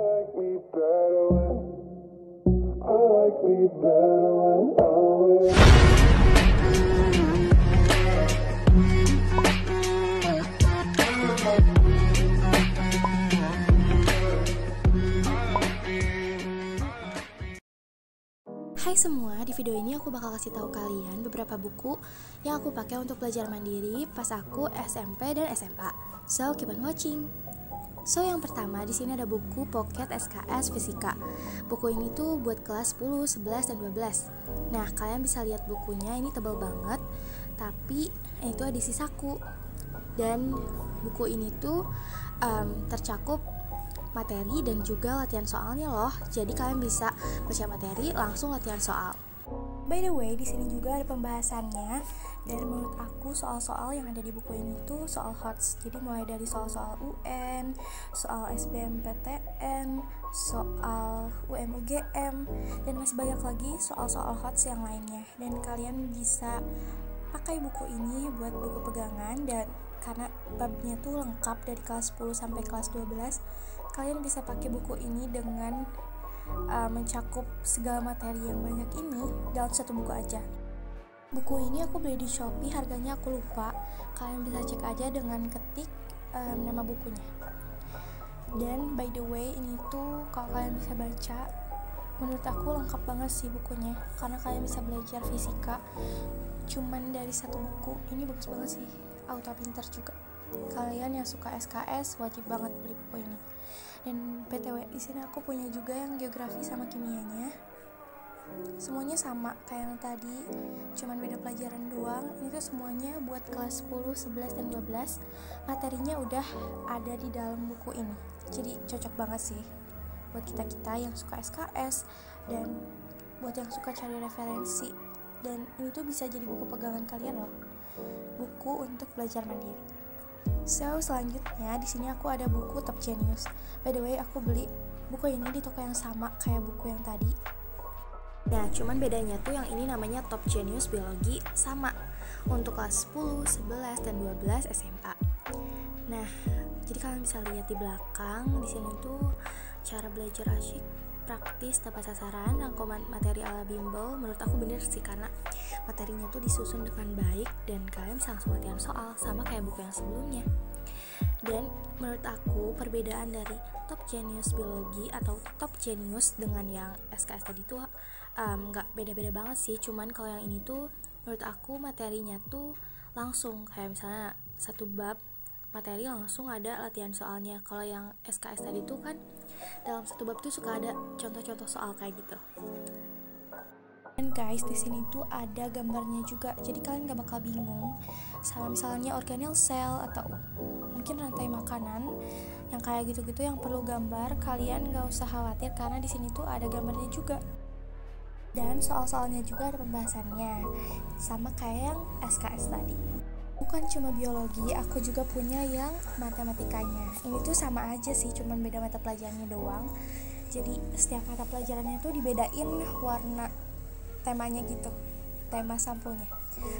like me better when I like me better when I'm with you. Hai semua, di video ini aku bakal kasih tahu kalian beberapa buku yang aku pakai untuk belajar mandiri pas aku SMP dan SMA. So, keep on watching. So, yang pertama di sini ada buku Pocket SKS Fisika. Buku ini tuh buat kelas 10, 11, dan 12. Nah, kalian bisa lihat bukunya, ini tebal banget, tapi itu edisi saku. Dan buku ini tuh tercakup materi dan juga latihan soalnya loh. Jadi kalian bisa baca materi langsung latihan soal. By the way, di sini juga ada pembahasannya. Dan menurut aku soal-soal yang ada di buku ini tuh soal HOTS. Jadi mulai dari soal-soal UN, soal SBMPTN, soal UMUGM, dan masih banyak lagi soal-soal HOTS yang lainnya. Dan kalian bisa pakai buku ini buat buku pegangan, dan karena babnya tuh lengkap dari kelas 10 sampai kelas 12, kalian bisa pakai buku ini dengan mencakup segala materi yang banyak ini dalam satu buku aja. Buku ini aku beli di Shopee, harganya aku lupa. Kalian bisa cek aja dengan ketik nama bukunya. Dan by the way, ini tuh kalau kalian bisa baca, menurut aku lengkap banget sih bukunya, karena kalian bisa belajar fisika cuman dari satu buku. Ini bagus banget sih, auto pinter juga. Kalian yang suka SKS wajib banget beli buku ini. Dan BTW, di sini aku punya juga yang geografi sama kimianya. Semuanya sama kayak yang tadi, cuman beda pelajaran doang. Ini tuh semuanya buat kelas 10, 11, dan 12. Materinya udah ada di dalam buku ini. Jadi cocok banget sih buat kita-kita yang suka SKS dan buat yang suka cari referensi. Dan ini tuh bisa jadi buku pegangan kalian loh. Buku untuk belajar mandiri. So, selanjutnya di sini aku ada buku Top Genius. By the way, aku beli buku ini di toko yang sama kayak buku yang tadi. Nah, cuman bedanya tuh yang ini namanya Top Genius Biologi, sama untuk kelas 10, 11, dan 12 SMA. Nah, jadi kalian bisa lihat di belakang, di sini tuh cara belajar asyik, praktis, tepat sasaran, rangkuman materi ala bimbel. Menurut aku bener sih, karena materinya tuh disusun dengan baik dan kalian bisa langsung latihan soal, sama kayak buku yang sebelumnya. Dan menurut aku perbedaan dari Top Genius Biologi atau Top Genius dengan yang SKS tadi tuh nggak beda-beda banget sih. Cuman kalau yang ini tuh menurut aku materinya tuh langsung, kayak misalnya satu bab materi langsung ada latihan soalnya. Kalau yang SKS tadi tuh kan dalam satu bab tuh suka ada contoh-contoh soal kayak gitu. Dan guys, di sini tuh ada gambarnya juga, jadi kalian gak bakal bingung sama misalnya organel sel atau mungkin rantai makanan yang kayak gitu-gitu yang perlu gambar. Kalian gak usah khawatir karena di sini tuh ada gambarnya juga. Dan soal-soalnya juga ada pembahasannya, sama kayak yang SKS tadi. Bukan cuma biologi, aku juga punya yang matematikanya. Ini tuh sama aja sih, cuman beda mata pelajarannya doang. Jadi setiap mata pelajarannya tuh dibedain warna temanya gitu, tema sampulnya.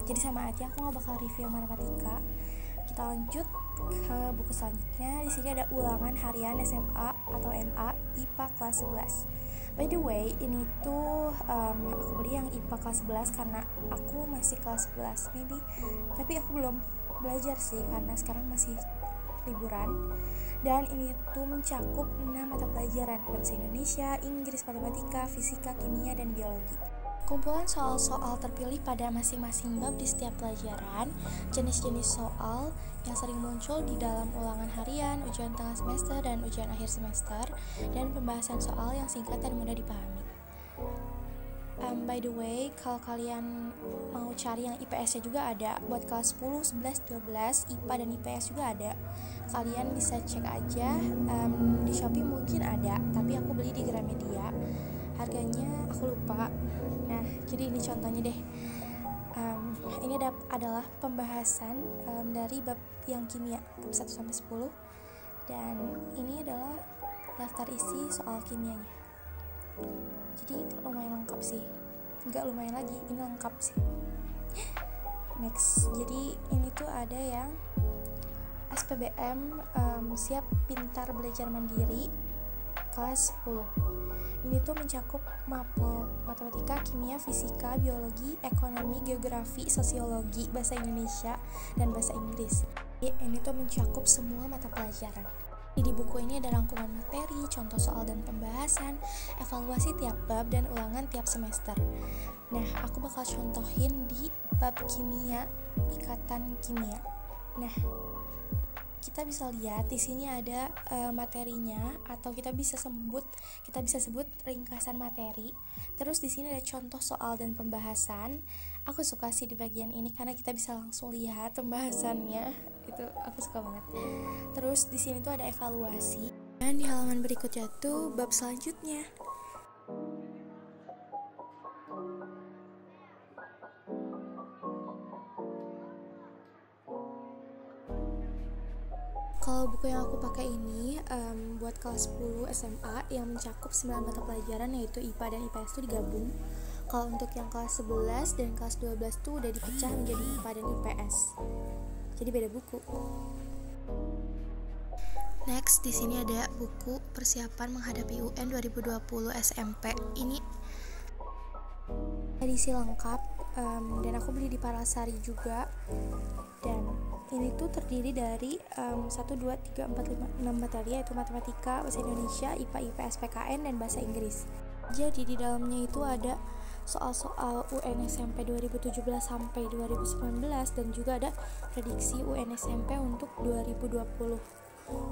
Jadi sama aja, aku gak bakal review matematika. Kita lanjut ke buku selanjutnya. Di sini ada ulangan harian SMA atau MA IPA kelas 11. By the way, ini tuh aku beli yang IPA kelas 11 karena aku masih kelas 11 maybe, tapi aku belum belajar sih karena sekarang masih liburan. Dan ini tuh mencakup 6 mata pelajaran, ada bahasa Indonesia, Inggris, matematika, fisika, kimia, dan biologi. Kumpulan soal-soal terpilih pada masing-masing bab di setiap pelajaran, jenis-jenis soal yang sering muncul di dalam ulangan harian, ujian tengah semester, dan ujian akhir semester, dan pembahasan soal yang singkat dan mudah dipahami. By the way, kalau kalian mau cari yang IPS-nya juga ada, buat kelas 10, 11, 12, IPA dan IPS juga ada. Kalian bisa cek aja, di Shopee mungkin ada, tapi aku beli di Gramedia. Harganya aku lupa. Nah, jadi ini contohnya deh. Ini adalah pembahasan dari bab yang kimia, bab 1 sampai 10. Dan ini adalah daftar isi soal kimianya. Jadi lumayan lengkap sih. Enggak lumayan lagi, ini lengkap sih. Next, jadi ini tuh ada yang SPBM siap pintar belajar mandiri. kelas 10. Ini tuh mencakup mapel, matematika, kimia, fisika, biologi, ekonomi, geografi, sosiologi, bahasa Indonesia, dan bahasa Inggris. Ini tuh mencakup semua mata pelajaran. Di buku ini ada rangkuman materi, contoh soal dan pembahasan, evaluasi tiap bab, dan ulangan tiap semester. Nah, aku bakal contohin di bab kimia, ikatan kimia. Nah, kita bisa lihat di sini ada materinya, atau kita bisa sebut ringkasan materi. Terus di sini ada contoh soal dan pembahasan. Aku suka sih di bagian ini karena kita bisa langsung lihat pembahasannya. Itu aku suka banget. Terus di sini tuh ada evaluasi. Dan di halaman berikutnya tuh bab selanjutnya. Kalau buku yang aku pakai ini buat kelas 10 SMA yang mencakup 9 mata pelajaran, yaitu IPA dan IPS itu digabung. Kalau untuk yang kelas 11 dan kelas 12 tuh udah dipecah menjadi IPA dan IPS. Jadi beda buku. Next, di sini ada buku persiapan menghadapi UN 2020 SMP. Ini edisi lengkap dan aku beli di Parasari juga. Dan ini tuh terdiri dari 1, 2, 3, 4, 5, 6 materi, yaitu matematika, bahasa Indonesia, IPA, IPS, PKN, dan bahasa Inggris. Jadi di dalamnya itu ada soal-soal UN SMP 2017 sampai 2019 dan juga ada prediksi UN SMP untuk 2020.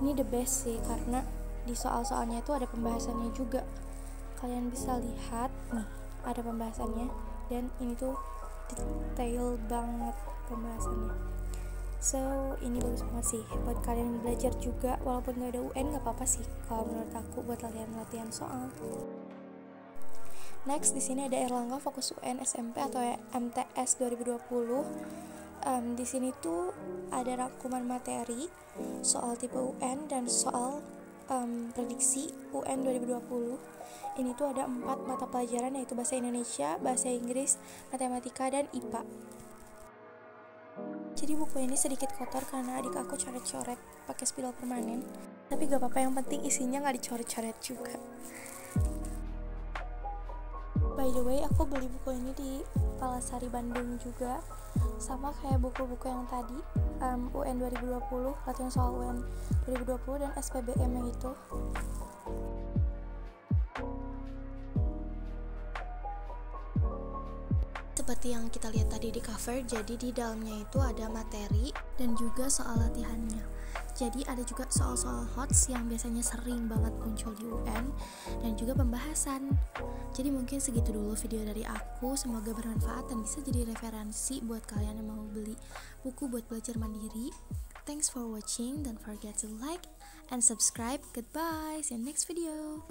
Ini the best sih karena di soal-soalnya itu ada pembahasannya juga. Kalian bisa lihat nih, ada pembahasannya dan ini tuh detail banget pembahasannya. So, ini bagus banget sih buat kalian belajar juga, walaupun gak ada UN gak apa-apa sih kalau menurut aku buat latihan soal. Next, di sini ada Erlangga Fokus UN SMP atau MTS 2020. Di sini tuh ada rangkuman materi, soal tipe UN dan soal prediksi UN 2020. Ini tuh ada 4 mata pelajaran, yaitu bahasa Indonesia, bahasa Inggris, matematika, dan IPA. Jadi buku ini sedikit kotor karena adik aku coret-coret pakai spidol permanen. Tapi gak apa-apa, yang penting isinya gak dicoret-coret juga. By the way, aku beli buku ini di Palasari Bandung juga. Sama kayak buku-buku yang tadi, UN 2020, latihan soal UN 2020 dan SPBM yang itu. Seperti yang kita lihat tadi di cover, jadi di dalamnya itu ada materi dan juga soal latihannya. Jadi ada juga soal-soal HOTS yang biasanya sering banget muncul di UN dan juga pembahasan. Jadi mungkin segitu dulu video dari aku, semoga bermanfaat dan bisa jadi referensi buat kalian yang mau beli buku buat belajar mandiri. Thanks for watching, don't forget to like and subscribe. Goodbye, see you next video.